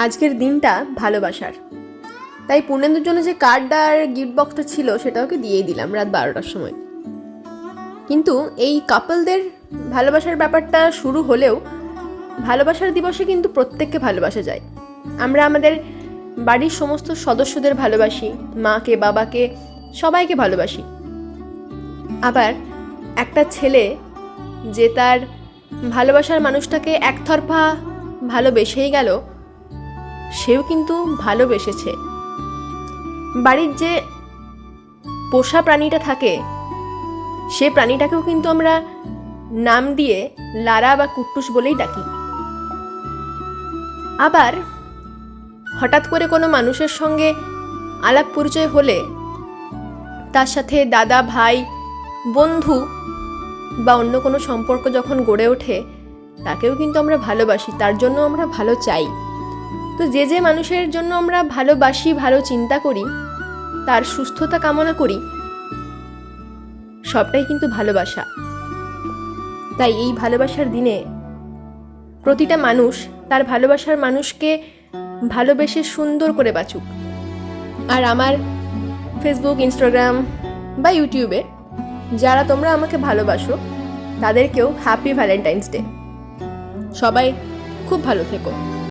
আজকের দিনটা ভালোবাসার, তাই পূর্ণেন্দুর জন্য যে কার্ড আর গিফট বক্সটা ছিল সেটা ওকে দিয়েই দিলাম রাত 12টার সময়। কিন্তু এই কাপলদের ভালোবাসার ব্যাপারটা শুরু হলেও ভালোবাসার দিবসে কিন্তু প্রত্যেককে ভালোবাসা যায়। আমরা আমাদের বাড়ির সমস্ত সদস্যদের ভালোবাসি, মাকে বাবাকে সবাইকে ভালোবাসি। আবার একটা ছেলে যে তার ভালোবাসার মানুষটাকে একতরফা ভালোবেসেই গেল, সেও কিন্তু ভালোবেসেছে। বাড়ির যে পোষা প্রাণীটা থাকে সে প্রাণীটাকেও কিন্তু আমরা নাম দিয়ে লারা বা কুট্টুস বলেই ডাকি। আবার হঠাৎ করে কোনো মানুষের সঙ্গে আলাপ পরিচয় হলে তার সাথে দাদা ভাই বন্ধু বা অন্য কোনো সম্পর্ক যখন গড়ে ওঠে তাকেও কিন্তু আমরা ভালোবাসি, তার জন্য আমরা ভালো চাই। তো যে যে মানুষের জন্য আমরা ভালোবাসি, ভালো চিন্তা করি, তার সুস্থতা কামনা করি, সবটাই কিন্তু ভালোবাসা। তাই এই ভালোবাসার দিনে প্রতিটা মানুষ তার ভালোবাসার মানুষকে ভালোবেসে সুন্দর করে বাঁচুক। আর আমার ফেসবুক, ইনস্টাগ্রাম বা ইউটিউবে যারা তোমরা আমাকে ভালোবাসো তাদেরকেও হ্যাপি ভ্যালেন্টাইন্স ডে। সবাই খুব ভালো থেকো।